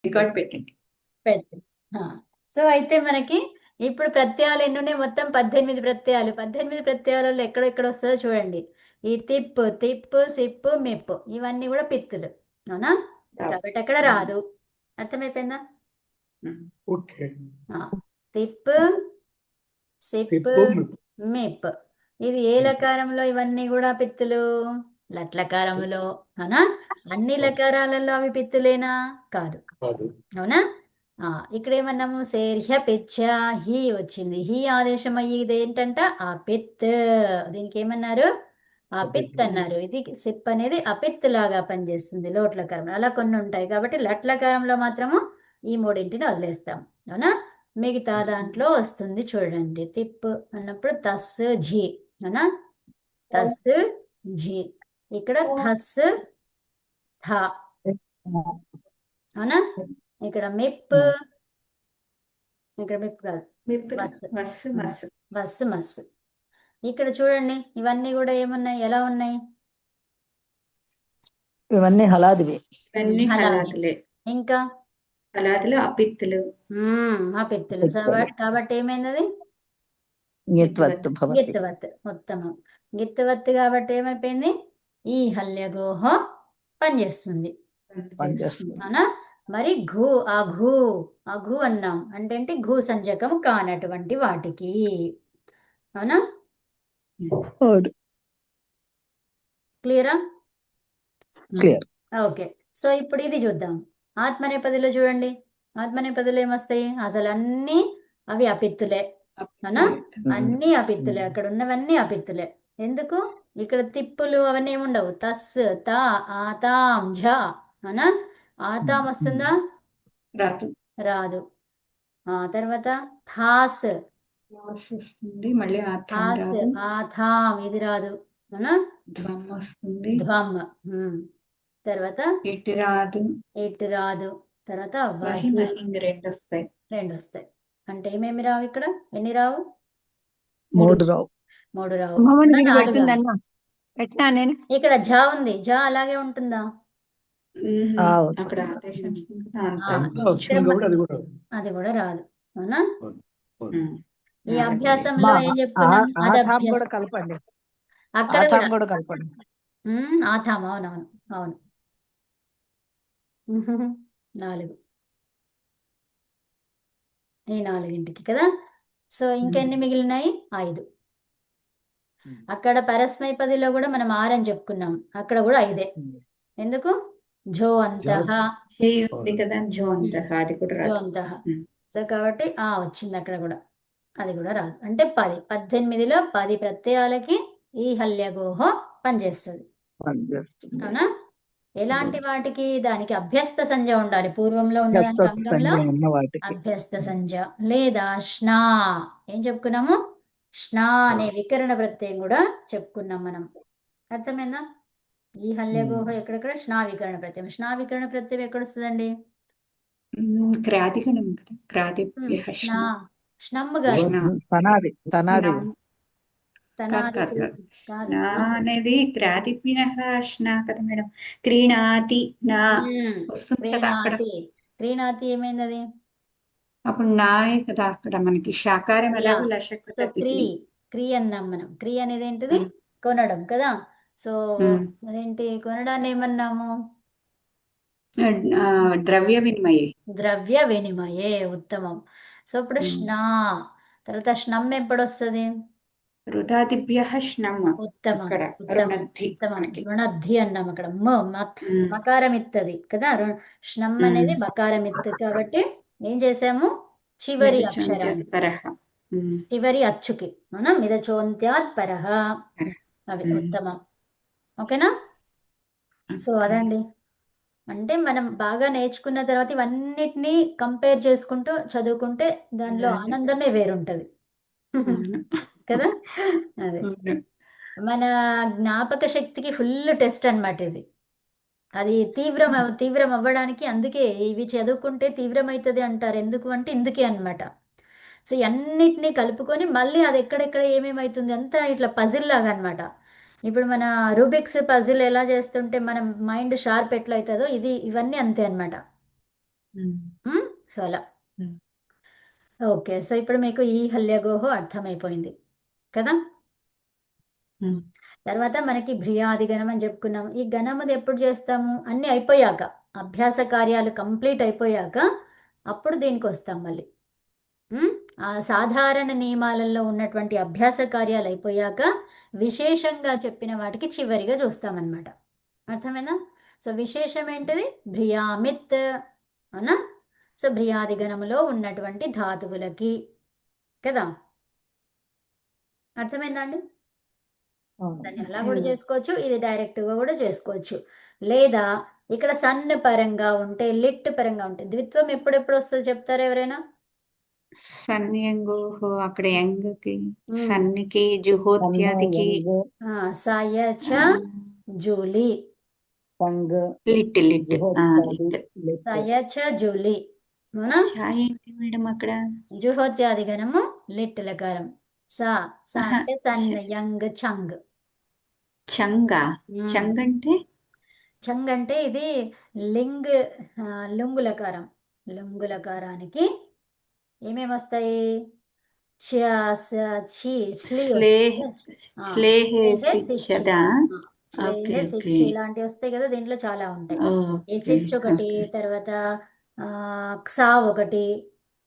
Record పెట్టండి. పెట్టు. ఆ. సో అయితే మనకి ఇప్పుడు ప్రత్యయాలు ఎన్ని ఉన్నాయి? మొత్తం 18 ప్రత్యయాలు. 18 ప్రత్యయాలలో ఎక్కడెక్కడ వస్తుందో చూడండి. ఈ తిప్పు, తిప్పు, సిప్పు, మెప్పు ఇవన్నీ కూడా పిత్తులు. అవునా? రావు. కాబట్టి అక్కడ రాదు. అర్థమైపోయిందా? ఉమ్. ఓకే. ఆ. తిప్పు, సిప్పు, సిప్పు మెప్. ఇది ఏ లకారంలో ఇవన్నీ కూడా పిత్తులు? లట్లకారంలో. అవునా? అన్ని లకారాలలో అవి పిత్తులేనా? కాదు. కాదు. అవునా? ఇక్కడ ఏమన్నాము? సేర్హ్య పిచ్చ హీ వచ్చింది. హీ ఆదేశం అయ్యి ఇది ఏంటంట? అపిత్. దీనికి ఏమన్నారు? అపిత్ అపిత్. అన్నారు. ఇది సిప్ అనేది అపిత్ లాగా పనిచేస్తుంది లోట్లకారం. అలా కొన్ని ఉంటాయి కాబట్టి లట్లకారంలో మాత్రము ఈ మూడింటిని వదిలేస్తాం. అవునా? మిగతా దాంట్లో వస్తుంది చూడండి. తిప్ అన్నప్పుడు తస్ ఝీ. అవునా? తస్ ఝీ. ఇక్కడ థస్ థ. అవునా? ఇక్కడ మెప్. ఇక్కడ మెప్ కాదు, విప్ర మస్. వస్సు మస్సు. మస్ మస్. ఇక్కడ చూడండి ఇవన్నీ కూడా ఏమున్నాయి? ఎలా ఉన్నాయి? ఇవన్నీ హలాదివి. ఇవన్నీ హలాది. హలాదులే. ఇంకా హలాదులు అపిత్తులు. ఆ పిత్తులు. కాబట్టి ఏమైంది అది? ఞత్వత్తు భవతి. గిత్తువత్. ఉత్తమం. గిత్తువత్ కాబట్టి ఏమైపోయింది? ఈ హల్యగోహ పనిచేస్తుంది. పనిచేస్తుంది. అవునా? మరి ఘూ, అఘూ. అఘూ అన్నాం అంటే ఏంటి? ఘూ సంజకం కానటువంటి వాటికి. అవునా? అవును. క్లియరా? క్లియర్. ఓకే. సో ఇప్పుడు ఇది చూద్దాం. ఆత్మనేపదిలో చూడండి. ఆత్మనేపదిలో ఏమొస్తాయి? అసలు అన్ని అవి అపిత్తులే. అవునా? అన్ని అపిత్తులే. అక్కడ ఉన్నవన్నీ అపిత్తులే. ఎందుకు? ఇక్కడ తిప్పులు అవన్నీ ఏముండవు. తస్, తా, ఆతాం, ఝ. అవునా? ఆతాం వస్తుందా? రాదు. రాదు. తర్వాత థాస్. వస్తుంది మళ్ళీ ఆథం థాస్, రాదు. ఆథాం ఇది రాదు. అవునా? ధ్వం వస్తుంది. ధ్వం. తర్వాత ఇటు రాదు. ఇట్ రాదు. తర్వాత వహి వహి. మహింగ్ రెండు వస్తాయి. రెండు వస్తాయి. అంటే ఏమేమి రావు ఇక్కడ? ఎన్ని రావు? 3 రావు. 3 రావు. అమ్మమ్మని ఇక్కడ వీడికి 4 రావు. పెట్టిందన్నా పెట్టినా నేను. ఇక్కడ ఝ ఉంది. ఝ అలాగే ఉంటుందా? అక్కడ ఆదేశం వస్తుంది కదా, అంతా. అంతా ఇక్కడ వస్తుంది కాబట్టి అది కూడా అది కూడా రాదు. అవునా? ఉమ్. ఈ నాలుగు అభ్యాసంలో ఏం చెప్పుకున్నాం? అది ఆథాం కూడా అభ్యాసం. కలపండి. అక్కడ ఆథాం కూడా కూడా కలపండి. ఆథాం. అవునవును. అవును. 4. ఈ 4ంటికి కదా. సో ఇంకెన్ని మిగిలినాయి? 5. అక్కడ పరస్మైపదిలో కూడా మనం 6 అని చెప్పుకున్నాం. అక్కడ కూడా 5. ఎందుకు? ఝో అంతః. హే ఉంది కదా, జో అంతః అది కూడా ఝో రాదు. అంతః. సో కాబట్టి వచ్చింది అక్కడ కూడా. అది కూడా రాదు. అంటే 10. 18లో 10 ప్రత్యయాలకి ఈ హల్యగోహ పనిచేస్తుంది. అవునా? ఎలాంటి వాటికి? దానికి అభ్యస్త సంజ్ఞ ఉండాలి. పూర్వంలో ఉన్నదానికి అంగంలో ఉన్న వాటికి అభ్యస్త సంజ్ఞ లేదా స్నా. ఏం చెప్పుకున్నాము? స్నా అనే వికరణ ప్రత్యయం కూడా చెప్పుకున్నాం మనం. అర్థమైందా? ఈ హల్యగోహ ఎక్కడెక్కడ? స్నా వికరణ ప్రత్యయం. స్నా వికరణ ప్రత్యయం ఎక్కడ వస్తుందండి? క్రాదిగణం కదా. క్రాదిభ్యః స్నా. స్నమ్ కాదు. తనాది తనాది కాదు తనాది కాదు కాదు. కాదు. నా అనేది క్రాదిభ్యః స్నా కదా మేడం. క్రీణాతి నా వస్తుంది కదా అక్కడ. క్రీణాతి. క్రీణాతి ఏమైంది అది? అప్పుడు నాయే కదా అక్కడ మనకి శాకారం క్రియా. ఎలాగో సో క్రీ. లశకృతి. క్రీ అన్నాం మనం. క్రీ అనేది ఏంటిది? కొనడం కదా. సో అదేంటి కొనడాన్ని ఏమన్నాము? ద్రవ్య వినిమయే. ద్రవ్య వినిమయే. ఉత్తమం. సో ఇప్పుడు స్నా. తర్వాత స్నమ్ ఎప్పుడు వస్తుంది? రుదాదిభ్యః స్నమ్. ఉత్తమం. ఇక్కడ ఉత్తమం. రుణద్ధి ఉత్తమం. మనకి. రుణద్ధి అన్నాం అక్కడ. మకారం ఇత్తది కదా. స్నమ్ అనేది మకారం ఇత్తది కాబట్టి ఏం చేసాము? చివరి అక్షరాన్ని, పరః. చివరి అచ్చుకి మనం మిదచోంత్యాత్ పరః. అవి ఉత్తమం. ఓకేనా? సో అదండి. అంటే మనం బాగా నేర్చుకున్న తర్వాత ఇవన్నిటినీ కంపేర్ చేసుకుంటూ చదువుకుంటే దానిలో ఆనందమే వేరుంటది కదా. అదే మన జ్ఞాపక శక్తికి ఫుల్ టెస్ట్ అన్నమాట ఇది. అది తీవ్రం అవ్వడానికి అందుకే ఇవి చదువుకుంటే తీవ్రమవుతుంది అంటారు. ఎందుకు అంటే ఇందుకే అన్నమాట. సో అన్నిటినీ కలుపుకొని మళ్ళీ అది ఎక్కడెక్కడ ఏమేమవుతుంది అంతా ఇట్లా పజిల్ లాగా అనమాట. ఇప్పుడు మన రూబిక్స్ పజిల్ ఎలా చేస్తుంటే మనం మైండ్ షార్ప్ ఎట్లా అవుతుందో ఇవన్నీ అంతే అనమాట. సో అలా. ఓకే, సో ఇప్పుడు మీకు ఈ హల్యగోహో అర్థమైపోయింది కదా. తర్వాత మనకి భ్రియాది గణం అని చెప్పుకున్నాం. ఈ గణముది ఎప్పుడు చేస్తాము? అన్ని అయిపోయాక, అభ్యాస కార్యాలు కంప్లీట్ అయిపోయాక అప్పుడు దీనికి వస్తాం మళ్ళీ. ఆ సాధారణ నియమాలలో ఉన్నటువంటి అభ్యాస కార్యాలు అయిపోయాక విశేషంగా చెప్పిన వాటికి చివరిగా చూస్తామన్నమాట. అర్థమేనా? సో విశేషం ఏంటిది? భ్రియామిత్ అవునా. సో భ్రియాది గణములో ఉన్నటువంటి ధాతువులకి కదా. అర్థమైందా అండి? దాన్ని అలా కూడా చేసుకోవచ్చు, ఇది డైరెక్ట్గా కూడా చేసుకోవచ్చు. లేదా ఇక్కడ సన్ పరంగా ఉంటే, లిట్ పరంగా ఉంటే, ద్విత్వం ఎప్పుడెప్పుడు వస్తుంది చెప్తారా ఎవరైనా? సన్ యంగ్ అక్కడ యంగ్ కి సన్నికి జుహోత్యాదికి సయచ జూలి లిట్ లిట్ సయచ జూలి అవునా. ఏంటి మేడం అక్కడ? జుహోత్యాది గణము లిట్ లకారం. సా సా అంటే సన్ యంగ్ చంగ్. చంగా? చంగ్ అంటే? చంగ్ అంటే ఇది లింగ్ లుంగులకారం. లుంగులకారానికి ఏమేమి వస్తాయి? ఇలాంటివి వస్తాయి కదా. దీంట్లో చాలా ఉంటాయి. ఈ సిచ్ ఒకటి, తర్వాత క్సా ఒకటి,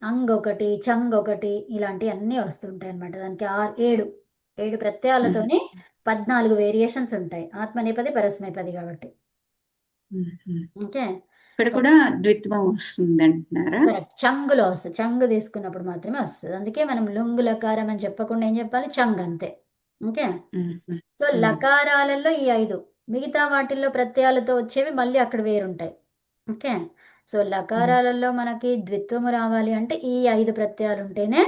అంగ్ ఒకటి, చంగ్ ఒకటి, ఇలాంటివి అన్నీ వస్తుంటాయి అనమాట. దానికి 7 ప్రత్యయాలతోని 14 వేరియేషన్స్ ఉంటాయి. ఆత్మనేపది పరస్మైపది కాబట్టి. ఓకే, ఇక్కడ కూడా ద్విత్వం వస్తుంది అంటున్నారా? కరెక్ట్. చంగులో వస్తుంది. చంగు తీసుకున్నప్పుడు మాత్రమే వస్తుంది. అందుకే మనం లుంగు లకారం అని చెప్పకుండా ఏం చెప్పాలి? చంగ్ అంతే. ఓకే, సో లకారాలలో ఈ 5, మిగతా వాటిల్లో ప్రత్యయాలతో వచ్చేవి మళ్ళీ అక్కడ వేరుంటాయి. ఓకే, సో లకారాలలో మనకి ద్విత్వము రావాలి అంటే ఈ 5 ప్రత్యయాలు ఉంటేనే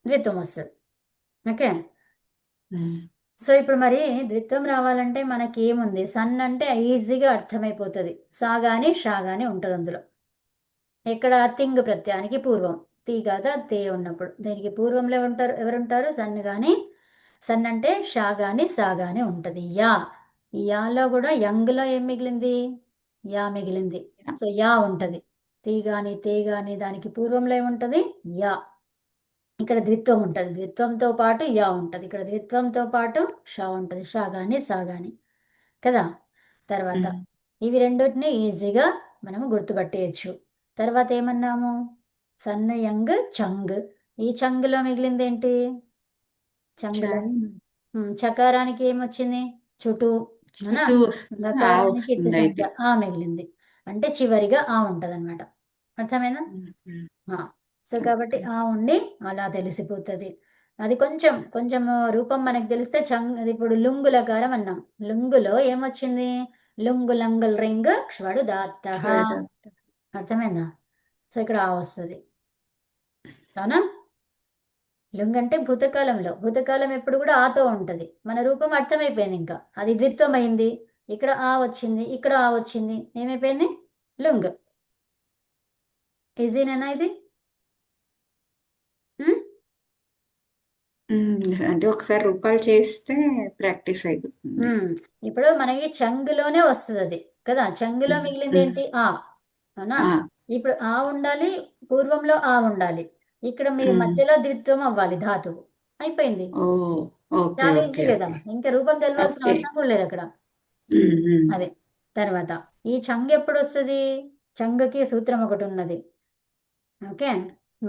ద్విత్వం వస్తుంది. ఓకే, సో ఇప్పుడు మరి ద్విత్వం రావాలంటే మనకి ఏముంది? సన్ అంటే ఈజీగా అర్థమైపోతుంది. సా గాని షా గాని ఉంటుంది అందులో. ఇక్కడ తింగ్ ప్రత్యయానికి పూర్వం తీ కాదా తే ఉన్నప్పుడు దీనికి పూర్వంలో ఎవరుంటారు? సన్ గాని. సన్ అంటే షా గాని సా గాని ఉంటుంది. యా, ఈ యాలో కూడా యంగ్లో ఏం మిగిలింది? యా మిగిలింది. సో యా ఉంటుంది. తీ గాని తే గాని దానికి పూర్వంలో ఏముంటుంది? యా. ఇక్కడ ద్విత్వం ఉంటుంది. ద్విత్వంతో పాటు యా ఉంటుంది. ఇక్కడ ద్విత్వంతో పాటు షా ఉంటుంది. షా గాని సా గాని కదా. తర్వాత ఇవి రెండింటిని ఈజీగా మనము గుర్తుపట్టేయచ్చు. తర్వాత ఏమన్నాము? సన్న యంగ్ చంగ్. ఈ చంగ్లో మిగిలింది ఏంటి? చంగ్లో చకారానికి ఏమొచ్చింది? చుటూ. లకారానికి ఆ మిగిలింది. అంటే చివరిగా ఆ ఉంటది అనమాట. అర్థమైనా? సో కాబట్టి ఆ ఉండి అలా తెలిసిపోతుంది. అది కొంచెం కొంచెం రూపం మనకు తెలిస్తే అది ఇప్పుడు లుంగు లకారం అన్నాం. లుంగులో ఏమొచ్చింది? లుంగు లంగుల్ రింగ్ క్షడు దాత్త. అర్థమైందా? సో ఇక్కడ ఆ వస్తుంది అవునా. లుంగ్ అంటే భూతకాలంలో. భూతకాలం ఎప్పుడు కూడా ఆతో ఉంటది. మన రూపం అర్థమైపోయింది. ఇంకా అది ద్విత్వం అయింది. ఇక్కడ ఆ వచ్చింది, ఇక్కడ ఆ వచ్చింది, ఏమైపోయింది? లుంగ్. ఈజీనేనా ఇది? అంటే ఒకసారి రూపాలు చేస్తే ప్రాక్టీస్ అయిపోతుంది. ఇప్పుడు మనకి చంగులోనే వస్తుంది అది కదా. చంగులో మిగిలింది ఏంటి? ఆ అవునా. ఇప్పుడు ఆ ఉండాలి, పూర్వంలో ఆ ఉండాలి. ఇక్కడ మీరు మధ్యలో ద్విత్వం అవ్వాలి, ధాతువు. అయిపోయింది. చాలా ఈజీ కదా. ఇంకా రూపం తెలవాల్సిన అవసరం కూడా లేదు అక్కడ. అదే. తర్వాత ఈ చంగ్ ఎప్పుడు వస్తుంది? చంగుకి సూత్రం ఒకటి ఉన్నది. ఓకే,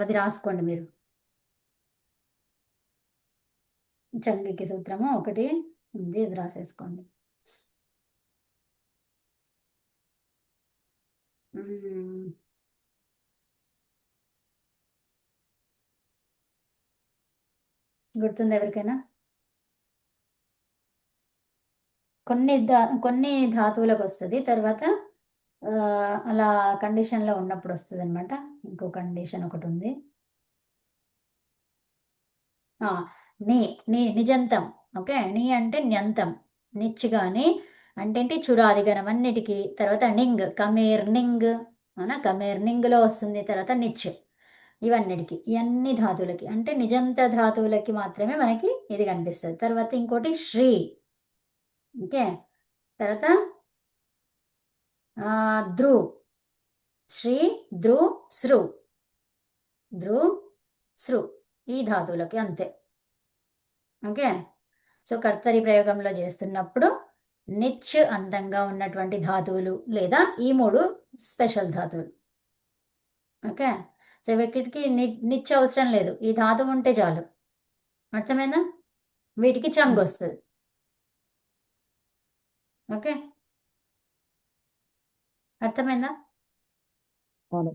అది రాసుకోండి మీరు. చంగుకి సూత్రము ఒకటి ఉంది, ఇది రాసేసుకోండి. గుర్తుంది ఎవరికైనా? కొన్ని ధాతువులకు వస్తుంది. తర్వాత అలా కండిషన్లో ఉన్నప్పుడు వస్తుంది అనమాట. ఇంకో కండిషన్ ఒకటి ఉంది. నీ నీ నిజంతం. ఓకే, నీ అంటే న్యంతం. నిచ్ కానీ అంటే ఏంటి? చురాదిగణం అన్నిటికీ. తర్వాత నింగ్, కమేర్ నింగ్ అవునా. కమేర్ నింగ్లో వస్తుంది. తర్వాత నిచ్, ఇవన్నిటికి, ఇవన్నీ ధాతువులకి అంటే నిజంత ధాతువులకి మాత్రమే మనకి ఇది కనిపిస్తుంది. తర్వాత ఇంకోటి శ్రీ. ఓకే, తర్వాత ధ్రువ్. శ్రీ ద్రు సృ ద్రు సృ ఈ ధాతువులకి అంతే. ఓకే, సో కర్తరి ప్రయోగంలో చేస్తున్నప్పుడు నిచ్ అందంగా ఉన్నటువంటి ధాతువులు లేదా ఈ 3 స్పెషల్ ధాతువులు. ఓకే, సో వీటికి నిచ్ అవసరం లేదు, ఈ ధాతువు ఉంటే చాలు. అర్థమైందా? వీటికి చంగ్ వస్తుంది. ఓకే, అర్థమైందా? అవును.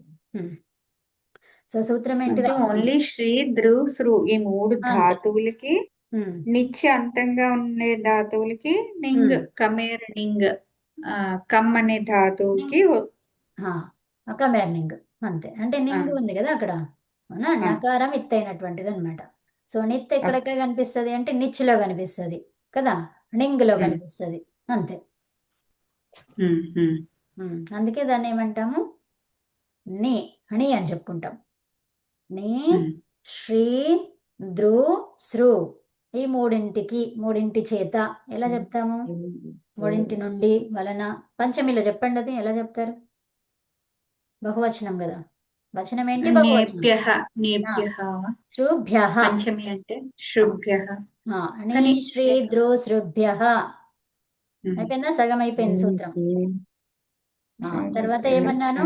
సో సూత్రం ఏంటి అంటే రాసుకోండి. ఓన్లీ శ్రీ ధృ సృ ఈ 3 అంతే. ధాతువులకి ఉమ్, నిత్య అంతంగా ఉండే ధాతువులకి నింగ్ ఉమ్. కమేర్ నింగ్ కమ్ అనే ధాతువుకి కమేర్నింగ్ అంతే. అంటే నింగ్ ఉంది కదా అక్కడ, అవునా? ఆ. నకారం ఎత్తైనటువంటిది అనమాట. సో నిత్ ఎక్కడెక్కడ కనిపిస్తుంది అంటే నిచ్లో కనిపిస్తుంది కదా, నింగ్లో కనిపిస్తుంది అంతే. అందుకే దాన్ని ఏమంటాము, నీ ణి అని చెప్పుకుంటాం. నీ శ్రీ ద్రు సృ ఈ మూడింటి చేత ఎలా చెప్తాము? మూడింటి నుండి వలన. పంచమిలో చెప్పండి, అది ఎలా చెప్తారు? బహువచనం కదా, వచనం ఏంటి? బహువచనం. నేభ్యః నేభ్యః శృభ్యః. పంచమి అంటే శృభ్యః. నీ కానీ శ్రీ ద్రు సృభ్యః. అయిపోయిందా? సగం అయిపోయింది సూత్రం. తర్వాత ఏమన్నాను?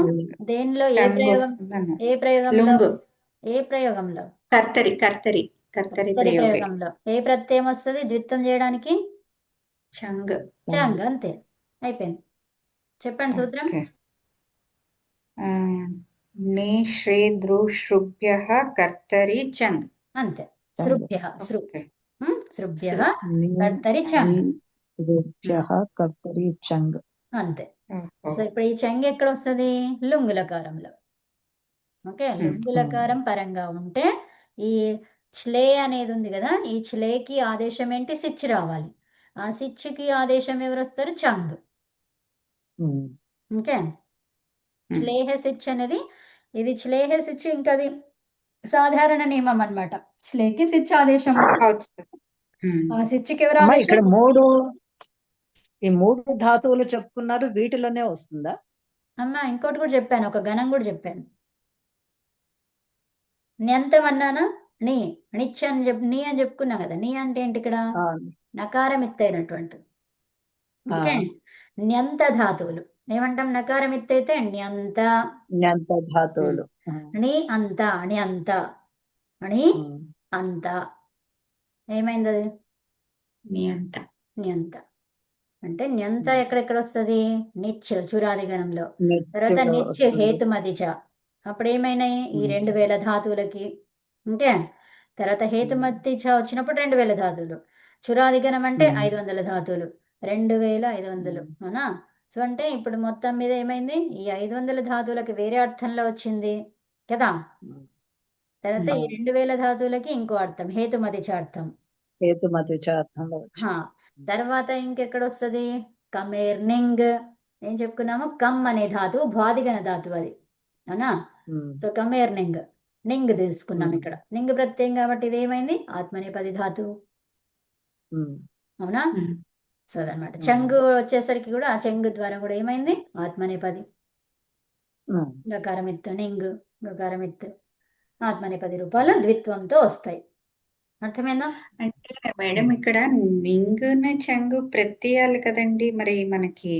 దేనిలో ఏ ప్రయోగం? ఏ ప్రయోగంలో? లుంగ్ ఏ ప్రయోగంలో? కర్తరి కర్తరి కర్తరి ప్రయోగే ప్రయోగంలో ఏ ప్రత్యయం వస్తుంది ద్విత్వం చేయడానికి? చంగ్. చంగ్. అంతే, అయిపోయింది. చెప్పండి సూత్రం. నే శ్రీ ద్రు శృభ్యః కర్తరి చంగ్. అంతే, సృభ్యః సృ సృభ్యః నీ కర్తరి చంగ్. శ్రీభ్యః కర్తరి చంగ్. అంతే. సో ఇప్పుడు ఈ చంగ్ ఎక్కడ వస్తుంది? లుంగులకారంలో. ఓకే, లుంగులకారం పరంగా ఉంటే ఈ చ్లే అనేది ఉంది కదా, ఈ చ్లేకి ఆదేశం ఏంటి? సిచ్ రావాలి. ఆ సిచ్కి ఆదేశం ఎవరు వస్తారు? చంగ్. ఓకే, చ్లేహ సిచ్ అనేది ఇది చ్లేహ సిచ్, ఇంకా అది సాధారణ నియమం అన్నమాట. చ్లేకి సిచ్ ఆదేశము. ఆ సిచ్కి ఎవరు అమ్మా, ఆదేశం? ఇక్కడ ఈ 3 ధాతువులు చెప్పుకున్నారు, వీటిలోనే వస్తుందా? అమ్మా ఇంకోటి కూడా చెప్పాను, ఒక గణం కూడా చెప్పాను. న్యంతం అన్నానా? నీ నిచ్ అని నీ అని చెప్పుకున్నా కదా. నీ అంటే ఏంటి ఇక్కడ? నకారం ఎత్తైనటువంటి. ఓకే, న్యంత ధాతువులు ఏమంటాం? నకారం ఎత్తైతే న్యంత. న్యంత ధాతువులు. నీ అంత, అని అంత, అని అంత. ఏమైంది అది? నియంత. న్యంత అంటే న్యంత ఎక్కడెక్కడ వస్తుంది? నిచ్ చురాది గణంలో. తర్వాత నిచ్ హేతుమతిచ, అప్పుడు ఏమైనాయి? ఈ 2000 ధాతువులకి. ఓకే, తర్వాత హేతుమతిచ వచ్చినప్పుడు 2000 ధాతువులు. చురాది గణం అంటే 500 ధాతువులు, 2500. అవునా? సో అంటే ఇప్పుడు మొత్తం మీద ఏమైంది? ఈ 500 ధాతువులకి వేరే అర్థంలో వచ్చింది కదా. తర్వాత ఈ 2000 ధాతువులకి ఇంకో అర్థం, హేతుమతిచ అర్థం. హేతుమతిచ అర్థంలో. తర్వాత ఇంకెక్కడ వస్తుంది? కమేర్నింగ్. ఏం చెప్పుకున్నాము? కమ్ అనే ధాతువు భ్వాదిగణ ధాతువు అది, అవునా? సో కమేర్నింగ్, నింగ్ తీసుకున్నాం ఇక్కడ. నింగ్ ప్రత్యయం కాబట్టి ఇది ఏమైంది? ఆత్మనేపది ధాతువు, అవునా? సో అదనమాట. చెంగు వచ్చేసరికి కూడా ఆ చెంగు ద్వారా కూడా ఏమైంది? ఆత్మనేపది. గకారమిత్తు నింగ్, గకారమిత్తు ఆత్మనేపది రూపాలు ద్విత్వంతో వస్తాయి. అర్థమైందా? అంటే మేడం ఇక్కడ నింగ్ చెంగు ప్రత్యయాలు కదండి, మరి మనకి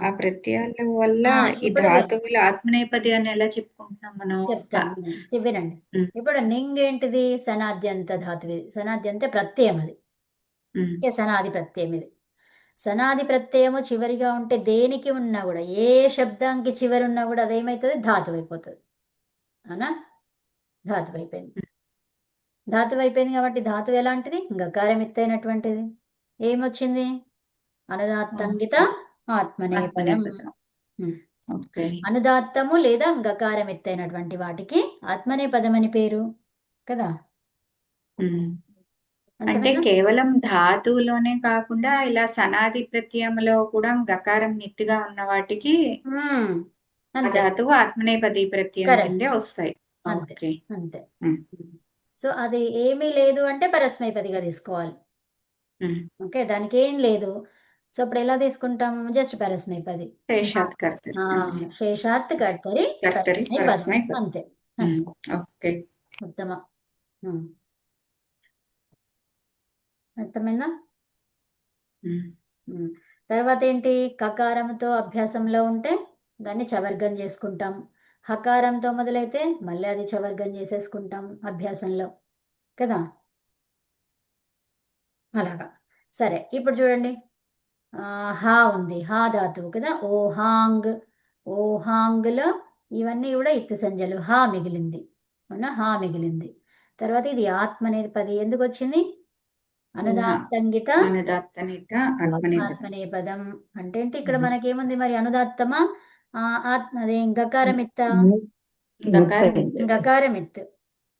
ఆ ప్రత్యయాల వల్ల ఈ ధాతువులు ఆత్మనేపది అని ఎలా చెప్పుకుంటున్నాం మనం? చెప్తాను, వినండి. ఇప్పుడు నింగ్ ఏంటిది? సనాద్యంత ధాతువు. సనాద్యంత ప్రత్యయం అది. సనాది ప్రత్యయం ఇది. సనాది ప్రత్యయము చివరిగా ఉంటే దేనికి ఉన్నా కూడా, ఏ శబ్దానికి చివరి ఉన్నా కూడా అదేమవుతుంది? ధాతువు అయిపోతుంది, అవునా? ధాతువు అయిపోయింది. ధాతువు అయిపోయింది కాబట్టి ధాతువు ఎలాంటిది? గకారం ఎత్తైనటువంటిది. ఏమొచ్చింది? అనుదాత్తంగిత ఆత్మనేపదం. అనుదాత్తము లేదా గకారం ఎత్తైనటువంటి వాటికి ఆత్మనేపదం అని పేరు కదా. అంటే కేవలం ధాతువులోనే కాకుండా ఇలా సనాది ప్రత్యయంలో కూడా గకారం నిత్తిగా ఉన్న వాటికి ధాతువు ఆత్మనేపది ప్రత్యయం కిందే వస్తాయి. అంతే అంతే. సో అది ఏమీ లేదు అంటే పరస్మైపదిగా తీసుకోవాలి. ఓకే, దానికి ఏం లేదు. సో అప్పుడు ఎలా తీసుకుంటాము? జస్ట్ పరస్మైపది. శేషాత్ కర్తరి. శేషాత్ కర్తరి కర్తరి పరస్మైపదం. పరస్మైపదం. అంతే. ఓకే. ఉత్తమ. అర్థమైందా? తర్వాత ఏంటి? కకారంతో అభ్యాసంలో ఉంటే దాన్ని చవర్గం చేసుకుంటాం. హకారంతో మొదలైతే మళ్ళీ అది చవర్గం చేసేసుకుంటాం అభ్యాసంలో కదా. అలాగా. సరే, ఇప్పుడు చూడండి. హా ఉంది, హా ధాతువు కదా. ఓహాంగ్, ఓహాంగ్లో ఇవన్నీ కూడా ఇత్తు సంజలు. హా మిగిలింది, అవునా? హా మిగిలింది. తర్వాత ఇది ఆత్మనేపది ఎందుకు వచ్చింది? అనుదాత్తంగిత ఆత్మనేపదం అంటే ఏంటి? ఇక్కడ మనకేముంది మరి? అనుదాత్తమా అదేం గకారమిత్త? గకారమిత్.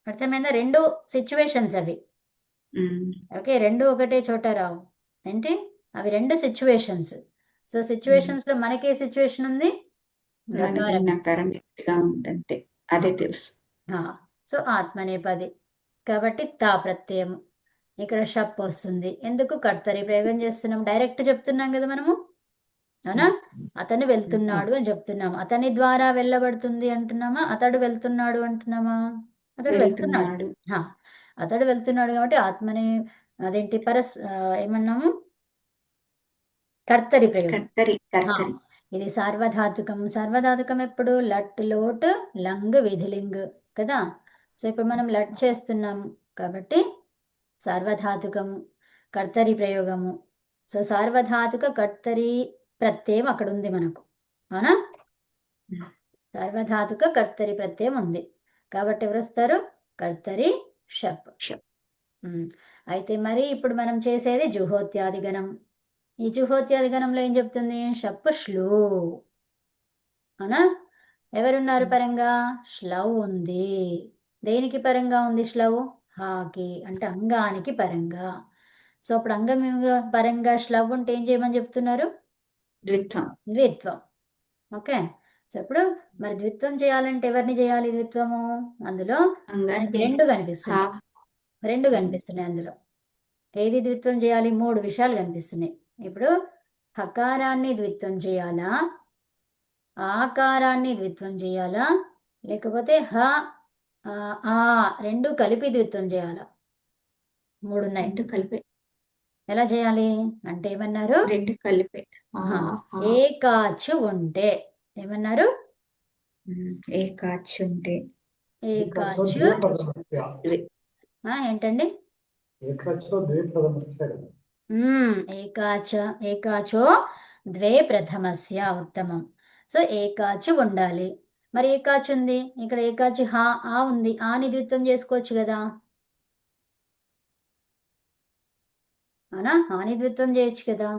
అర్థమైందా? రెండు సిచ్యువేషన్స్ అవి. ఓకే, రెండు ఒకటే చోట రావు అంటే అవి రెండు సిచ్యువేషన్స్. సో సిచ్యువేషన్స్ లో మనకే సిచ్యువేషన్ ఉంది? అదే తెలుసు. సో ఆత్మనేపది కాబట్టి తా ప్రత్యయం. ఇక్కడ షప్ వస్తుంది. ఎందుకు? కర్తరి ప్రయోగం చేస్తున్నాం, డైరెక్ట్ చెప్తున్నాం కదా మనము, అవునా? అతను వెళ్తున్నాడు అని చెప్తున్నాము. అతని ద్వారా వెళ్ళబడుతుంది అంటున్నామా? అతడు వెళ్తున్నాడు అంటున్నామా? అతడు వెళ్తున్నాడు. అతడు వెళ్తున్నాడు కాబట్టి ఆత్మని అదేంటి ఏమన్నాము? కర్తరి ప్రయోగం. ఇది సార్వధాతుకం. సార్వధాతుకం ఎప్పుడు? లట్ లోట్ లంగ్ విధిలింగ్ కదా. సో ఇప్పుడు మనం లట్ చేస్తున్నాము కాబట్టి సార్వధాతుకము, కర్తరి ప్రయోగము. సో సార్వధాతుక కర్తరి ప్రత్యయం అక్కడ ఉంది మనకు, అవునా? సార్వధాతుక కర్తరి ప్రత్యయం ఉంది కాబట్టి ఎవరు వస్తారు? కర్తరి షప్. అయితే మరి ఇప్పుడు మనం చేసేది జుహోత్యాది గణం. ఈ జుహోత్యాది గణంలో ఏం చెప్తుంది? షప్ శ్లూ, అవునా? ఎవరున్నారు పరంగా? శ్లవ్ ఉంది. దేనికి పరంగా ఉంది శ్లవ్? హాకి అంటే అంగానికి పరంగా. సో అప్పుడు అంగం పరంగా శ్లవ్ ఉంటే ఏం చేయమని చెప్తున్నారు? ద్విత్వం. ఓకే, సో ఇప్పుడు మరి ద్విత్వం చేయాలంటే ఎవరిని చేయాలి ద్విత్వము? అందులో రెండు కనిపిస్తున్నాయి అందులో. ఏది ద్విత్వం చేయాలి? 3 విషయాలు కనిపిస్తున్నాయి. ఇప్పుడు హకారాన్ని ద్విత్వం చేయాలా, ఆకారాన్ని ద్విత్వం చేయాలా, లేకపోతే రెండు కలిపి ద్విత్వం చేయాలా? 3 ఉన్నాయి. ఎలా చేయాలి అంటే ఏమన్నారు? రెండు కలిపే. ఏకాచు ఉంటే ఏమన్నారు? ఏకాచు ఉంటే. ఏకాచు ఏంటండి? ఏకాచో ద్వే ప్రథమస్య. ఉత్తమం. సో ఏకాచు ఉండాలి. మరి ఏకాచు ఉంది ఇక్కడ, ఏకాచు ఉంది. ఆని ద్విత్వం చేసుకోవచ్చు కదా, అవునా? ఆని ద్విత్వం చేయొచ్చు కదా.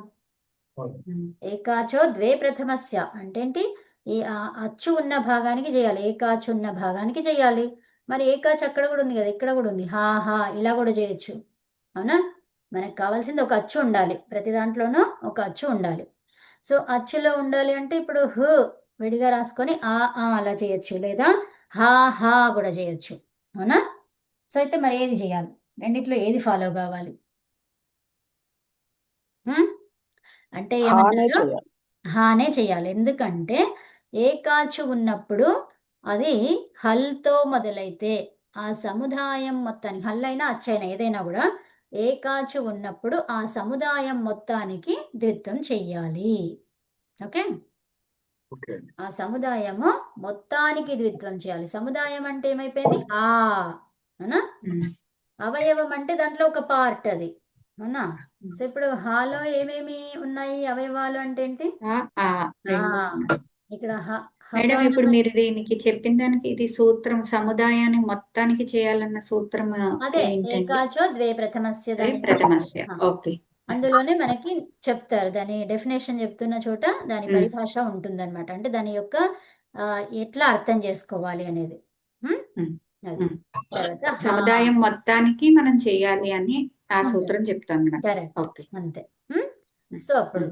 ఏకాచో ద్వే ప్రథమస్య అంటే ఏంటి? ఈ అచ్చు ఉన్న భాగానికి చేయాలి, ఏకాచు ఉన్న భాగానికి చేయాలి. మరి ఏకాచు అక్కడ కూడా ఉంది కదా, ఇక్కడ కూడా ఉంది. ఇలా కూడా చేయొచ్చు, అవునా? మనకు కావాల్సింది ఒక అచ్చు ఉండాలి. ప్రతి దాంట్లోనూ ఒక అచ్చు ఉండాలి. సో అచ్చులో ఉండాలి అంటే ఇప్పుడు విడిగా రాసుకొని అలా చేయొచ్చు, లేదా హా కూడా చేయొచ్చు, అవునా? సో అయితే మరి ఏది చేయాలి? రెండిట్లో ఏది ఫాలో కావాలి అంటే ఏమంటారు? హానే చేయాలి. ఎందుకంటే ఏకాచు ఉన్నప్పుడు అది హల్తో మొదలైతే ఆ సముదాయం మొత్తానికి, హల్ అయినా అచ్చైనా ఏదైనా కూడా ఏకాచు ఉన్నప్పుడు ఆ సముదాయం మొత్తానికి ద్విత్వం చెయ్యాలి. ఓకే, ఆ సముదాయము మొత్తానికి ద్విత్వం చేయాలి. సముదాయం అంటే ఏమైపోయింది? అవునా? అవయవం అంటే దాంట్లో ఒక పార్ట్ అది, అవునా? సో ఇప్పుడు హాలో ఏమేమి ఉన్నాయి అవయవాలు అంటే ఏంటి? ఇక్కడ మేడం ఇప్పుడు మీరు దీనికి చెప్పిన దానికి ఇది సూత్రం సముదాయాన్ని మొత్తానికి చేయాలన్న సూత్రం అదే ఏకాచో ద్వే ప్రథమస్య. ఓకే, అందులోనే మనకి చెప్తారు, దాని డెఫినేషన్ చెప్తున్న చోట దాని పరిభాష ఉంటుందన్నమాట. అంటే దాని యొక్క ఎట్లా అర్థం చేసుకోవాలి అనేది. సముదాయం మొత్తానికి మనం చేయాలి అని ఆ సూత్రం చెప్తాను. కరెక్ట్, అంతే. సో అప్పుడు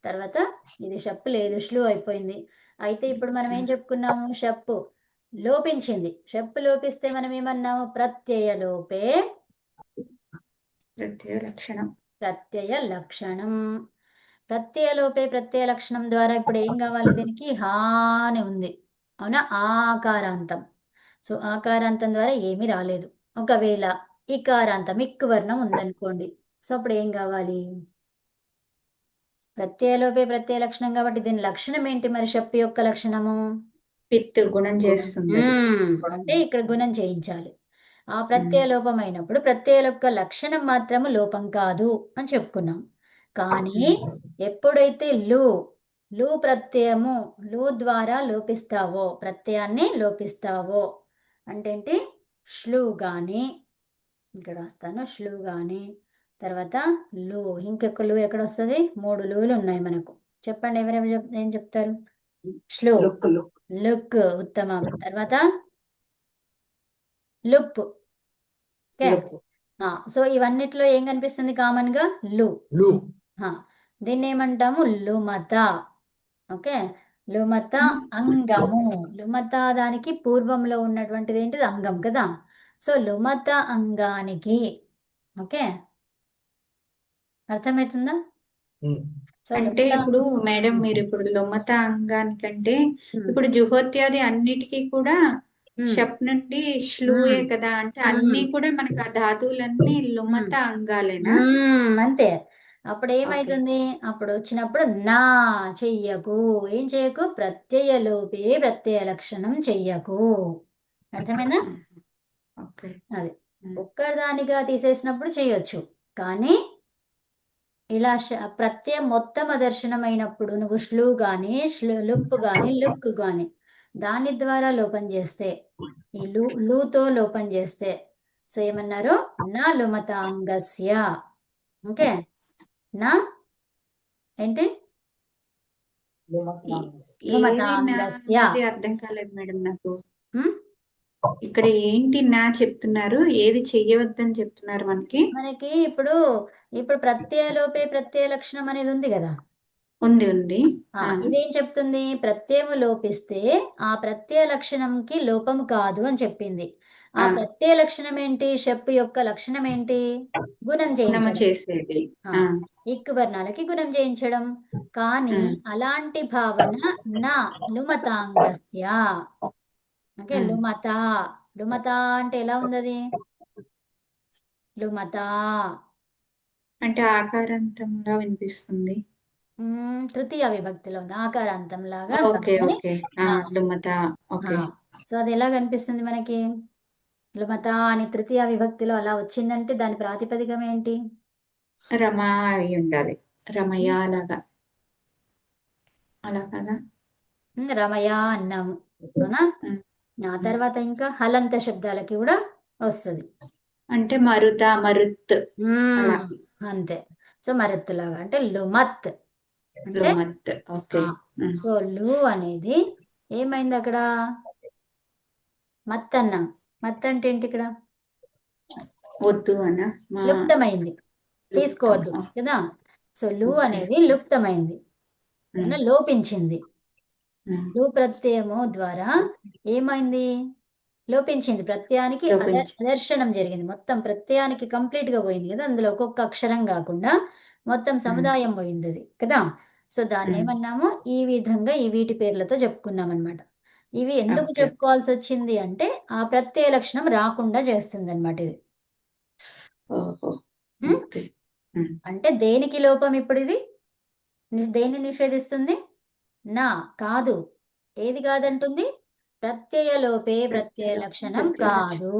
తర్వాత ఇది షప్పు లేదు, శ్లు అయిపోయింది. అయితే ఇప్పుడు మనం ఏం చెప్పుకున్నాము? షప్పు లోపించింది. షప్పు లోపిస్తే మనం ఏమన్నాము? ప్రత్యయ లోపే ప్రత్యయ లక్షణం. ప్రత్యయ లక్షణం. ప్రత్యయలోపే ప్రత్యయ లక్షణం ద్వారా ఇప్పుడు ఏం కావాలి దీనికి హా అని ఉంది అవునా, ఆకారాంతం. సో ఆకారాంతం ద్వారా ఏమీ రాలేదు. ఒకవేళ ఇకారాంతం ఇక్కు వర్ణం ఉందనుకోండి, సో అప్పుడు ఏం కావాలి? ప్రత్యయలోపే ప్రత్యయ లక్షణం కాబట్టి దీని లక్షణం ఏంటి మరి? షప్పు యొక్క లక్షణము పిత్ గుణం చేస్తుంది అది. అంటే ఇక్కడ గుణం చేయించాలి. ఆ ప్రత్యయ లోపం అయినప్పుడు ప్రత్యయ యొక్క లక్షణం మాత్రము లోపం కాదు అని చెప్పుకున్నాం. కానీ ఎప్పుడైతే లు ప్రత్యయము లు ద్వారా లోపిస్తావో, ప్రత్యయాన్ని లోపిస్తావో అంటే ఏంటి? శ్లు గాని, ఇక్కడ రాస్తాను శ్లు గాని, తర్వాత లు, ఇంకొక లు ఎక్కడ వస్తుంది? 3 లూలు ఉన్నాయి మనకు. చెప్పండి ఎవరెవరు ఏం చెప్తారు? శ్లు, లుక్ లుక్ లుక్ ఉత్తమం. తర్వాత లుప్. ఓకే, లుక్ సో ఇవన్నిట్లో ఏం కనిపిస్తుంది కామన్ గా? లు. లు దీన్ని ఏమంటాము? లుమత. ఓకే, లుమత అంగము. లుమత దానికి పూర్వంలో ఉన్నటువంటిది ఏంటిది? అంగం కదా. సో లుమత అంగానికి, ఓకే అర్థమవుతుందా? సో అంటే లుమత ఇప్పుడు మేడం మీరు ఇప్పుడు లొమత అంగానికంటే ఇప్పుడు జుహోత్యాది అన్నిటికీ కూడా షప్ నుండి శ్లూయే కదా, అంటే అన్ని కూడా మనకు ఆ ధాతువులన్నీ లొమత అంగాలేనా? అంతే. అప్పుడు ఏమైతుంది? అప్పుడు వచ్చినప్పుడు నా చెయ్యకు, ఏం చెయ్యకు? ప్రత్యయలోపే ప్రత్యయ లక్షణం చెయ్యకు. అర్థమైనా? ఓకే. అది ఒక్కదానిగా తీసేసినప్పుడు చేయొచ్చు, కానీ ఇలా ప్రత్యయం మొత్తం అదర్శనమైనప్పుడు నువ్వు శ్లు గాని లుప్ గాని లుక్ గాని దాని ద్వారా లోపం చేస్తే, ఈ లూతో లోపం చేస్తే, సో ఏమన్నారు? నా లుమతాంగస్య. ఓకే, నా ఏంటి? లుమతాంగస్య. అర్థం కాలేదు మేడం నాకు. ఇక్కడ ఏంటి నా చెప్తున్నారు? ఏది చెయ్యవద్దని చెప్తున్నారు మనకి? మనకి ఇప్పుడు ప్రత్యయలోపే ప్రత్యయ లక్షణం అనేది ఉంది కదా. ఉంది. ఇదేం చెప్తుంది? ప్రత్యయము లోపిస్తే ఆ ప్రత్యయ లక్షణంకి లోపం కాదు అని చెప్పింది. ఆ ప్రత్యయ లక్షణం ఏంటి? షప్పు యొక్క లక్షణం ఏంటి? గుణం చేసేది. ఇక్కు వర్ణాలకి గుణం చేయించడం. కానీ అలాంటి భావన నా లుమతాంగస్య. ఓకే, లుమత. లుమత అంటే ఎలా ఉంది? లుమత అంటే ఆకారాంతంగా వినిపిస్తుంది. తృతీయ విభక్తిలో ఉంది, ఆకారాంతం లాగా. సో అది ఎలా కనిపిస్తుంది మనకి? లుమత అని తృతీయ విభక్తిలో అలా వచ్చిందంటే దాని ప్రాతిపదికం ఏంటి? రమా అయి ఉండాలి. రమయ లాగా, అలా కదా? రమయ అన్నాము అవునా. ఆ తర్వాత ఇంకా హలంత శబ్దాలకి కూడా వస్తుంది, అంటే మరుత, మరుత్ అంతే. సో మరుత్ లాగా అంటే లుమత్ అంటే. సో లు అనేది ఏమైంది అక్కడ? మత్ అన్నాం. మత్ అంటే ఏంటి? ఇక్కడ వద్దు అన్న, లుప్తమైంది, తీసుకోవద్దు కదా. సో లు అనేది లుప్తమైంది, లోపించింది. లు ప్రత్యయము ద్వారా ఏమైంది? లోపించింది. ప్రత్యయానికి అదర్శనం జరిగింది. మొత్తం ప్రత్యయానికి కంప్లీట్ గా పోయింది కదా, అందులో ఒక్కొక్క అక్షరం కాకుండా మొత్తం సముదాయం పోయింది అది కదా. సో దాన్ని ఏమన్నాము? ఈ విధంగా ఈ వీటి పేర్లతో చెప్పుకున్నాం అనమాట. ఇవి ఎందుకు చెప్పుకోవాల్సి వచ్చింది అంటే ఆ ప్రత్యయ లక్షణం రాకుండా చేస్తుంది అనమాట ఇది. అంటే దేనికి లోపం ఇప్పుడు ఇది? దేన్ని నిషేధిస్తుంది? నా కాదు. ఏది కాదంటుంది? ప్రత్యయలోపే ప్రత్యయ లక్షణం కాదు.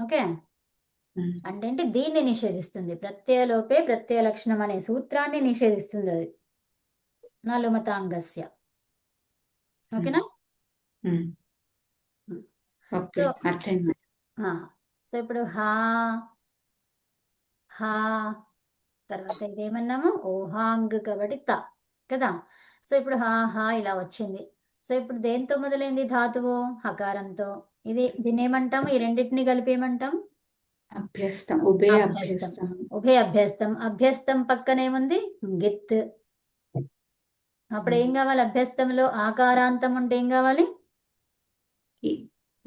ఓకే, అంటే దీన్ని నిషేధిస్తుంది. ప్రత్యయలోపే ప్రత్యయ లక్షణం అనే సూత్రాన్ని నిషేధిస్తుంది అది, నా లుమతాంగస్య. ఓకేనా? సో ఇప్పుడు హా హా తర్వాత ఇదేమన్నాము? ఓహాంగ్ కాబట్టి త కదా. సో ఇప్పుడు హా హా ఇలా వచ్చింది. సో ఇప్పుడు దేంతో మొదలైంది ధాతువు? హకారంతో. దీన్ని ఏమంటాము? ఈ రెండింటిని కలిపి ఏమంటాం? అభ్యస్తం. ఉభయ అభ్యస్తం. అభ్యస్తం పక్కనేముంది? గిత్. అప్పుడు ఏం కావాలి? అభ్యస్తంలో ఆకారాంతం ఉంటే ఏం కావాలి?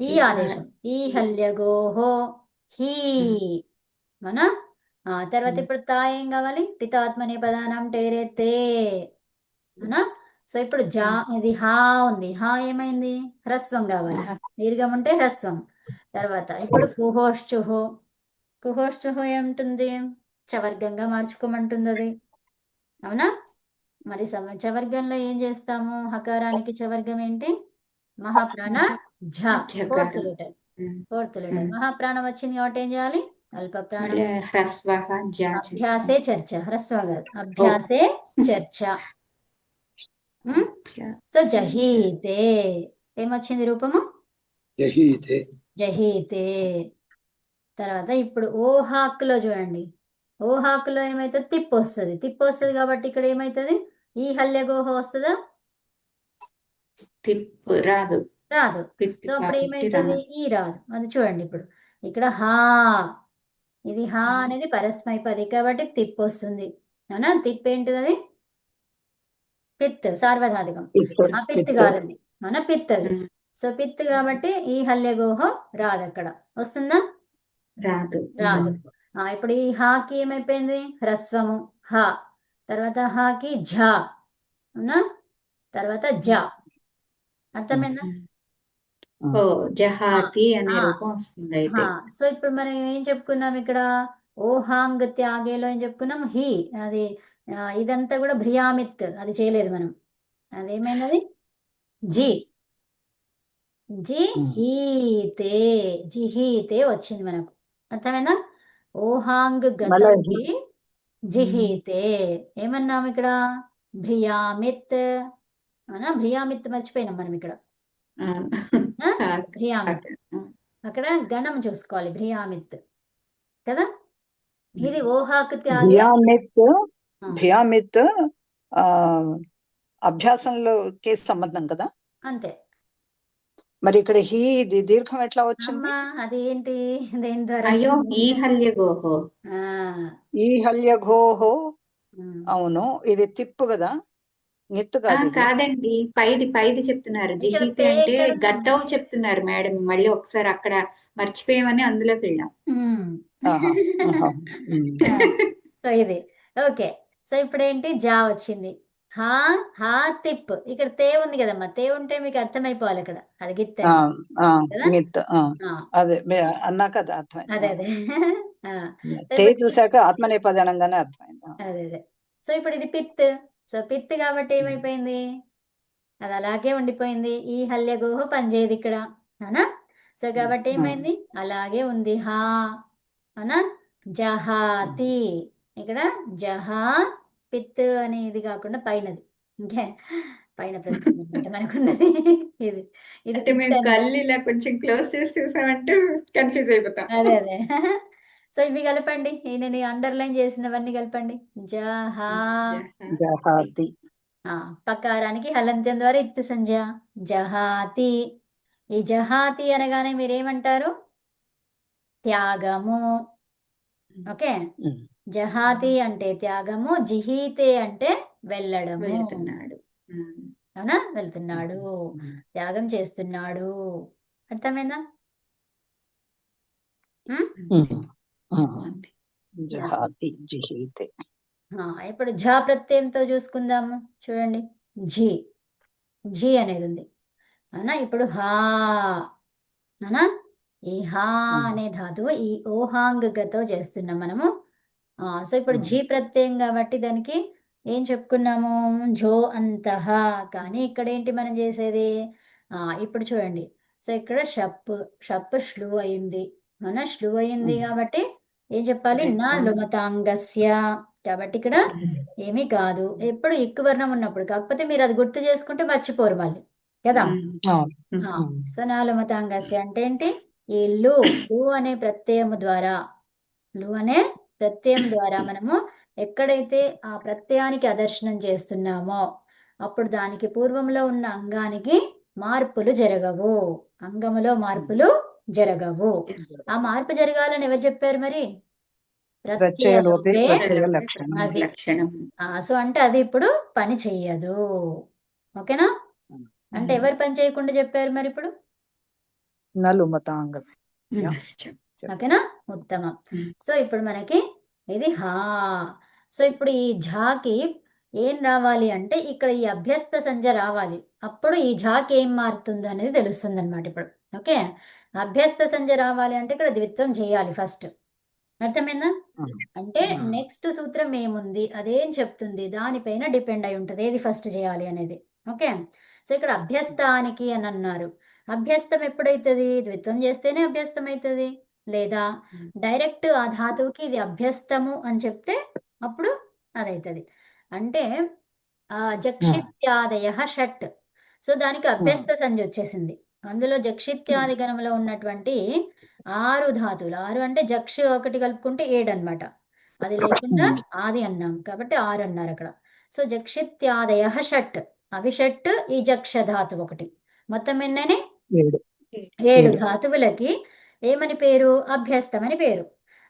ఈ ఆదేశం. ఈ హల్యగోహో హీ మన తర్వాత ఇప్పుడు తా ఏం కావాలి? టితాత్మనే పదానం టేరేతే అవునా? సో ఇప్పుడు జా ఇది హా ఉంది. హా ఏమైంది? హ్రస్వం కావాలి. దీర్ఘం ఉంటే హ్రస్వం. తర్వాత ఇప్పుడు కుహోశ్చుహు. కుహోశ్చుహు ఏముంటుంది? చవర్గంగా మార్చుకోమంటుంది అది. అవునా? మరి చవర్గంలో ఏం చేస్తాము? హకారానికి చవర్గం ఏంటి? మహాప్రాణ ఝ. ఫోర్త్ జకారం. లెటర్. Fourth letter. మహాప్రాణం వచ్చింది కాబట్టి ఏం చేయాలి? అల్పప్రాణం. మళ్ళీ హ్రస్వః జా చేస్తాం. అభ్యాసే చర్చ. హ్రస్వ కాదు. అభ్యాసే చర్చ. సో జహీతే ఏమొచ్చింది రూపము? జహీతే. జహీతే. తర్వాత ఇప్పుడు ఓహాక్లో చూడండి. ఓహాక్లో ఏమైతుంది? తిప్పు వస్తుంది. తిప్పు వస్తుంది కాబట్టి ఇక్కడ ఏమైతుంది? ఈ హల్యగోహ వస్తుందా? తిప్పు రాదు. రాదు. తిప్పు సో అప్పుడు కాబట్టి ఏమైతుంది? రాదు. ఈ రాదు. అది చూడండి ఇప్పుడు ఇక్కడ హా. ఇది హా అనేది పరస్మైపది కాబట్టి తిప్పు వస్తుంది. అవునా? తిప్పు ఏంటిది? అది పిత్ సార్వధాతుకం. ఆ పిత్ కాదండి, మన పిత్ అది. సో పిత్ కాబట్టి ఈ హల్యగోహ రాదు. అక్కడ వస్తుందా? రాదు. రాదు. ఇప్పుడు ఈ హాకి ఏమైపోయింది? హ్రస్వము హా. తర్వాత హాకి ఝ. అవునా? తర్వాత జ. అర్థమైందా? ఓ జహాతి అనే రూపం వస్తుంది అయితే. సో ఇప్పుడు మనం ఏం చెప్పుకున్నాం ఇక్కడ? ఓహాంగ్ త్యాగేలో ఏం చెప్పుకున్నాం? హి. అది ఇదంతా కూడా భ్రియామిత్. అది చేయలేదు మనం. అదేమైనది? జి. జిహీతే. జిహీతే వచ్చింది మనకు. అర్థమైందా? ఓహాంగ్ గతంకి జిహీతే. ఏమన్నాము ఇక్కడ? భ్రియామిత్. అవునా? భ్రియామిత్ మర్చిపోయినాం మనం ఇక్కడ. భ్రియామిత్. అక్కడ గణం చూసుకోవాలి. భ్రియామిత్ కదా. ఇది ఓహాక్ త్యాగే. భియామిత్ అభ్యాసంలోకి సంబంధం కదా. అంతే. మరి ఇక్కడ హీ దీర్ఘం ఎట్లా వచ్చింది? అమ్మా అదేంటి? దేని ద్వారా? అయ్యో ఈ హల్యగోహో. ఈ హల్యఘోహో. అవును, ఇది తిప్పు కదా, నిత్తు కాదు. కాదండి, పైది చెప్తున్నారు. జిహితి అంటే గద్దవు చెప్తున్నారు మేడం. మళ్ళీ ఒకసారి అక్కడ మర్చిపోయామని అందులోకి వెళ్ళాం. సో ఇది ఓకే. సో ఇప్పుడు ఏంటి? జా వచ్చింది. హా హా తిప్. ఇక్కడ తే ఉంది కదమ్మా. తే ఉంటే మీకు అర్థమైపోవాలి ఇక్కడ. అది గిత్ అదే అన్నా కదా, అర్థమైంది. అదే అదే. తే చూసాక ఆత్మనేపదనంగానే అర్థమైంది. అదే అదే. సో ఇప్పుడు ఇది పిత్. సో పిత్ కాబట్టి ఏమైపోయింది? అది అలాగే ఉండిపోయింది. ఈ హల్యగోహ పనిచేయదు ఇక్కడ. అవునా? సో కాబట్టి ఏమైంది? అలాగే ఉంది. హా అవునా? జహాతి. ఇక్కడ జహా పిత్ అనేది కాకుండా పైనది. ఇంకే పైన ప్రత్యయం అనమాట మనకున్నది. ఇది ఇది అంటే మేము కళ్ళు ఇలా కొంచెం క్లోజ్ చేసి చూసామంటే కన్ఫ్యూజ్ అయిపోతాం. అదే అదే. సో ఇవి కలపండి. నేను అండర్లైన్ చేసినవన్నీ కలపండి. జహాతి. పకారానికి హలంత్యం ద్వారా ఇత్తు సంజ్ఞ. జహాతి. ఈ జహాతి అనగానే మీరేమంటారు? త్యాగము. ఓకే. జహాతి అంటే త్యాగము. జిహీతే అంటే వెళ్ళడము. వెళ్తున్నాడు. అవునా? వెళ్తున్నాడు, త్యాగం చేస్తున్నాడు. అర్థమైందా? జహాతి జిహీతే. ఇప్పుడు ఝ ప్రత్యయంతో చూసుకుందాము. చూడండి, ఝి. ఝి అనేది ఉంది. అవునా? ఇప్పుడు హా. అవునా? ఈ హా అనే ధాతువు ఈ ఓహాంగ్ గతో చేస్తున్నాం మనము. సో ఇప్పుడు ఝి ప్రత్యయం కాబట్టి దానికి ఏం చెప్పుకున్నాము? ఝో అంతః. కానీ ఇక్కడ ఏంటి మనం చేసేది? ఇప్పుడు చూడండి. సో ఇక్కడ షప్ ష్లు అయింది. అవునా? ష్లు అయింది కాబట్టి ఏం చెప్పాలి? నా లుమతాంగస్య. కాబట్టి ఇక్కడ ఏమీ కాదు. ఎప్పుడు ఇక్కు వర్ణం ఉన్నప్పుడు. కాకపోతే మీరు అది గుర్తు చేసుకుంటే మర్చిపోరు మళ్ళీ కదా. సో నా లుమతాంగస్య అంటే ఏంటి? ఈ లు అనే ప్రత్యయము ద్వారా, లు అనే ప్రత్యయం ద్వారా మనము ఎక్కడైతే ఆ ప్రత్యయానికి అదర్శనం చేస్తున్నామో అప్పుడు దానికి పూర్వంలో ఉన్న అంగానికి మార్పులు జరగవు. అంగములో మార్పులు జరగవు. ఆ మార్పు జరగాలని ఎవరు చెప్పారు మరి? ప్రత్యయలోపే. అది సో అంటే అది ఇప్పుడు పని చెయ్యదు. ఓకేనా? అంటే ఎవరు పని చేయకుండా చెప్పారు మరి ఇప్పుడు? నలుమతాంగస్య. ఓకేనా? ఉత్తమం. సో ఇప్పుడు మనకి ఇది హా. సో ఇప్పుడు ఈ ఝాకి ఏం రావాలి అంటే ఇక్కడ ఈ అభ్యస్త సంజ్ఞ రావాలి. అప్పుడు ఈ ఝాకి ఏం మారుతుందో అనేది తెలుస్తుంది అనమాట ఇప్పుడు. ఓకే, అభ్యస్త సంజ్ఞ రావాలి అంటే ఇక్కడ ద్విత్వం చేయాలి ఫస్ట్. అర్థమైందా? అంటే నెక్స్ట్ సూత్రం ఏముంది, అదేం చెప్తుంది, దానిపైన డిపెండ్ అయి ఉంటుంది ఏది ఫస్ట్ చేయాలి అనేది. ఓకే, సో ఇక్కడ అభ్యస్తానికి అని అన్నారు. అభ్యస్తం ఎప్పుడైతుంది? ద్విత్వం చేస్తేనే అభ్యస్తం అవుతుంది. లేదా డైరెక్ట్ ఆ ధాతువుకి ఇది అభ్యస్తము అని చెప్తే అప్పుడు అదవుతుంది. అంటే జక్షిత్యాదయ షట్. సో దానికి అభ్యస్త సంజ్ఞ వచ్చేసింది. అందులో జక్షిత్యాది గణంలో ఉన్నటువంటి 6 ధాతువులు, 6 అంటే జక్ష ఒకటి కలుపుకుంటే 7 అన్నమాట. అది లేకుండా ఆది అన్నాం కాబట్టి 6 అన్నారు అక్కడ. సో జక్షిత్యాదయ షట్, అవి షట్, ఈ జక్ష ధాతువు ఒకటి, మొత్తం ఎన్నని 7 ధాతువులకి ఏమని పేరు? అభ్యస్తం అని పేరు.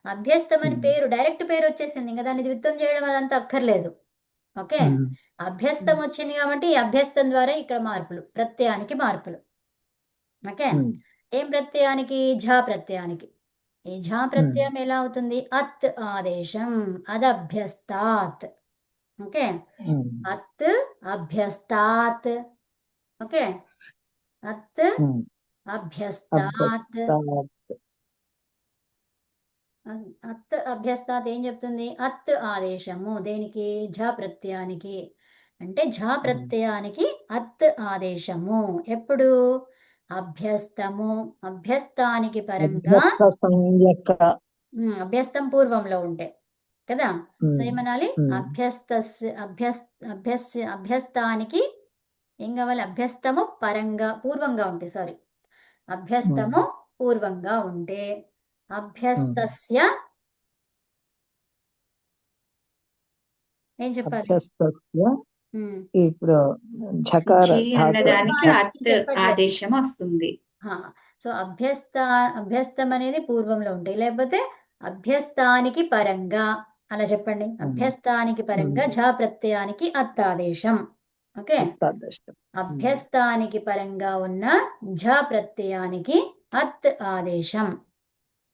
అభ్యస్తం అని పేరు, డైరెక్ట్ పేరు వచ్చేసింది, ఇంకా దాన్ని ద్విత్వం చేయడం అదంతా అక్కర్లేదు. ఓకే, అభ్యస్తం వచ్చింది కాబట్టి ఈ అభ్యస్తం ద్వారా ఇక్కడ మార్పులు, ప్రత్యయానికి మార్పులు. ఓకే, ఏం ప్రత్యయానికి? ఝా ప్రత్యయానికి. ఈ ఝా ప్రత్యయం ఎలా అవుతుంది? అత్ ఆదేశం, అదభ్యస్తాత్. ఓకే, అత్ అభ్యస్తాత్. ఓకే, అత్ అభ్యస్తాత్. అత్ అభ్యస్తాత్ ఏం చెప్తుంది? అత్ ఆదేశము దేనికి? ఝ ప్రత్యయానికి. అంటే ఝ ప్రత్యయానికి అత్ ఆదేశము ఎప్పుడు? అభ్యస్తము, అభ్యస్తానికి పరంగా, అభ్యస్తం పూర్వంలో ఉంటే కదా. సో ఏమనాలి? అభ్యస్తానికి ఏం కావాలి? అభ్యస్తము పరంగా, పూర్వంగా ఉంటే, సారీ, అభ్యస్తము పూర్వంగా ఉంటే అభ్యస్తస్య ఏం చెప్పాలి? ఇప్పుడు అన్నదానికి అత్ ఆదేశం వస్తుంది. సో అభ్యస్తం అనేది పూర్వంలో ఉంటాయి, లేకపోతే అభ్యస్తానికి పరంగా అలా చెప్పండి. అభ్యస్తానికి పరంగా ఝ ప్రత్యయానికి అత్ ఆదేశం. ఓకే, అభ్యస్తానికి పరంగా ఉన్న ఝ ప్రత్యయానికి అత్ ఆదేశం.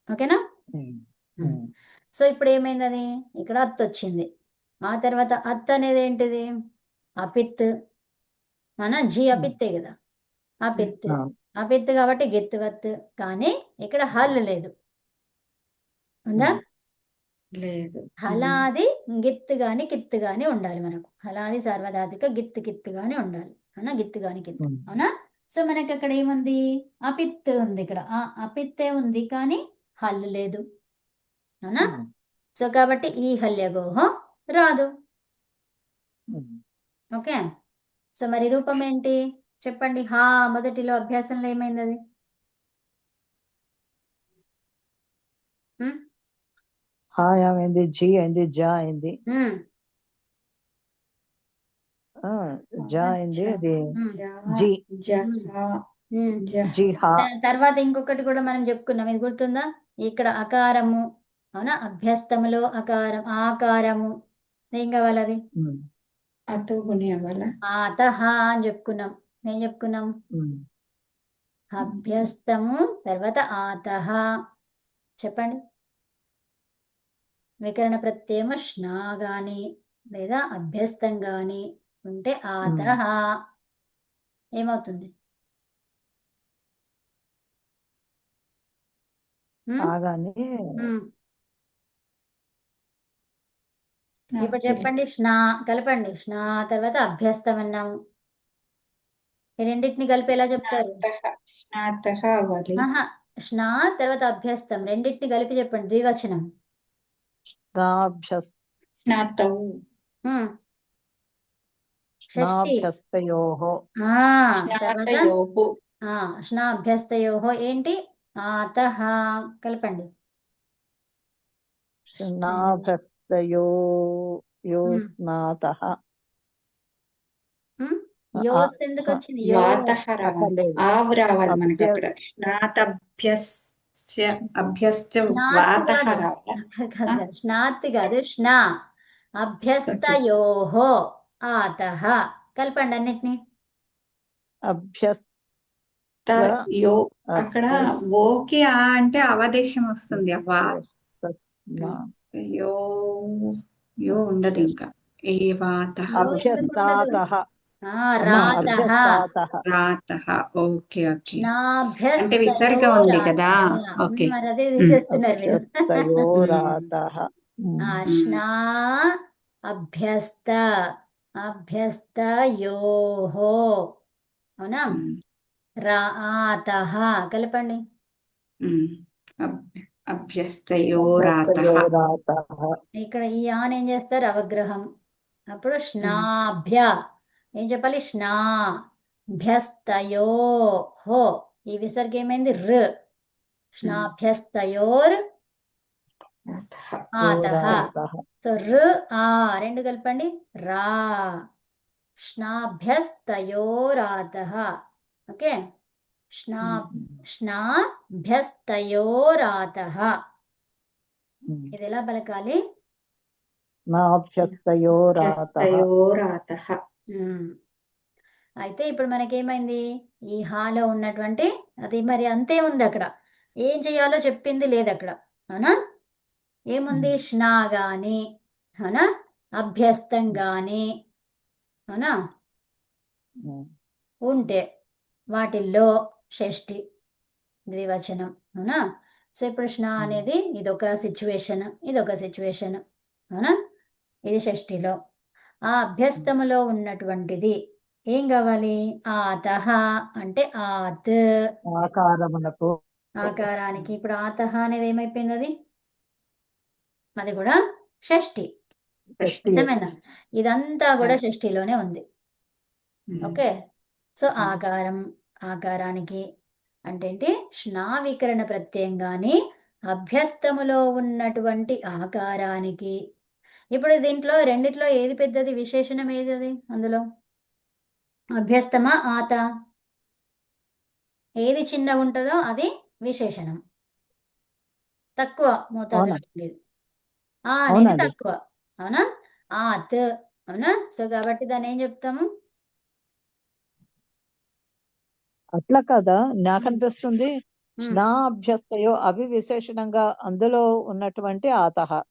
ఓకేనా? సో ఇప్పుడు ఏమైందని? ఇక్కడ అత్ వచ్చింది. ఆ తర్వాత అత్ అనేది ఏంటిది? అపిత్. మన జీ అపిత్తే కదా, అపిత్. అపిత్ కాబట్టి గిత్వత్. కానీ ఇక్కడ హల్ లేదు, ఉందా? లేదు. హలాది గిత్ గాని కిత్ గాని ఉండాలి మనకు. హలాది సార్వధాతుక, గిత్ కిత్ గాని ఉండాలి. అవునా? గిత్ గాని కిత్. అవునా? సో మనకి అక్కడ ఏముంది? అపిత్ ఉంది. ఇక్కడ అపిత్తే ఉంది కానీ హల్లు లేదు. అవునా? సో కాబట్టి ఈ హల్యగోహం రాదు. ఓకే, సో మరి రూపం ఏంటి చెప్పండి? హా మొదటిలో అభ్యాసంలో ఏమైంది అది? హా ఏమైంది? జీ అయింది, జా అయింది, జా అయింది, అది జీ. తర్వాత ఇంకొకటి కూడా మనం చెప్పుకున్నాం, ఇది గుర్తుందా? ఇక్కడ అకారము. అవునా? అభ్యస్తములో అకారం, ఆకారము. ఏం కావాలి అది? అతహ అని చెప్పుకున్నాం. ఏం చెప్పుకున్నాం? అభ్యస్తము తర్వాత ఆతహ. చెప్పండి. వికరణ ప్రత్యయం స్నా గాని లేదా అభ్యస్తం గాని ఉంటే ఆతహ ఏమవుతుంది? ఇప్పుడు చెప్పండి. స్నా కలపండి. స్నా తర్వాత అభ్యస్తం అన్నాము. ఈ రెండింటిని కలిపి ఎలా చెప్తారు? స్నా తర్వాత అభ్యస్తం రెండింటిని కలిపి చెప్పండి, ద్వివచనం. స్నాభ్యస్తయోహో ఏంటి? ఆతహ కలపండి. యోస్ ఎందుకు వచ్చింది? ఆవు రావాలి మనకి అక్కడ. స్నాత్ కాదు, స్నా. అభ్యస్తయోహో ఆతహ కలపండి అన్నిటిని. అక్కడ ఓకి ఆ అంటే అవదేశం వస్తుంది. యో యో ఉండదు ఇంకా. ఏవాతః యో ఎందుకు ఉండదు? అభ్యస్తాతః అమ్మా రాతః అభ్యస్తాతః రాతః. Okay okay. అంటే స్నాభ్యస్తయో విసర్గ ఉంది కదా. రాతః. ఓకే. మరి అదే తీసేస్తున్నారు మీరు. అభ్యస్తయోరాతః స్నా అభ్యస్త అభ్యస్తయోః. అవునా? రాతః కలపండి. అభ్యస్తయోరాతః. అభ్యస్తయోరాతః ఇక్కడ ఈ ఆన్ ఏం చేస్తారు? అవగ్రహం. అప్పుడు స్నాభ్య ఏం చెప్పాలి? స్నాభ్యస్తయోః. ఈ విసర్గ ఏమైంది? ర్. స్నాభ్యస్తయోర్ ఆతః. యోరాతః సో ర్ ఆ రెండు కలపండి. రా. స్నాభ్యస్తయోరాతః. ఓకే. స్నాభ్యస్తయోరాతః. ఇది ఎలా పలకాలి? నాభ్యస్తయోరాతః అభ్యస్తయోరాతః. అయితే ఇప్పుడు మనకేమైంది? ఈ హాలో ఉన్నటువంటి అది మరి అంతే ఉంది. అక్కడ ఏం చేయాలో చెప్పింది లేదు అక్కడ. అవునా? ఏముంది? స్నా గాని, అవునా, అభ్యస్తం గాని, అవునా, ఉంటే వాటిల్లో షష్ఠి ద్వివచనం. అవునా? సో ఇప్పుడు స్నా అనేది ఇదొక సిచ్యువేషన్, ఇదొక సిచ్యువేషన్. అవునా? ఇది షష్ఠిలో. ఆ అభ్యస్తములో ఉన్నటువంటిది ఏం కావాలి? ఆతః అంటే ఆత్. ఆకారమునకు ఆకారానికి ఇప్పుడు ఆతః అనేది ఏమైపోయింది? అది కూడా షష్ఠి. అర్థమైందా? ఇదంతా కూడా షష్ఠిలోనే ఉంది. ఓకే. సో ఆకారం, ఆకారానికి అంటే ఏంటి? స్నా వికరణ ప్రత్యయం గాని అభ్యస్తములో ఉన్నటువంటి ఆకారానికి. ఇప్పుడు దీంట్లో రెండిట్లో ఏది పెద్దది? విశేషణం ఏది అది? అందులో అభ్యస్తమా ఆత? ఏది చిన్న ఉంటుందో అది విశేషణం. తక్కువ మోతాదులో ఉండేది అనేది అవునండి. తక్కువ. అవునా? ఆత్. అవునా? సో కాబట్టి దాన్ని ఏం చెప్తాము? అట్లా కదా నాకు అనిపిస్తుంది. స్నా అభ్యస్తయో అవి విశేషణంగా అందులో ఉన్నటువంటి ఆతః.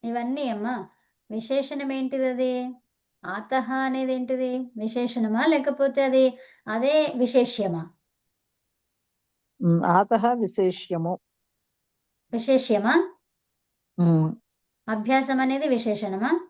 ఇవన్నీ అమ్మా విశేషణం ఏంటిది? అది ఆతః అనేది ఏంటిది? విశేషణమా లేకపోతే అది అదే విశేష్యమా? ఆతః విశేష్యము. విశేష్యమా? అభ్యాసం అనేది విశేషణమా?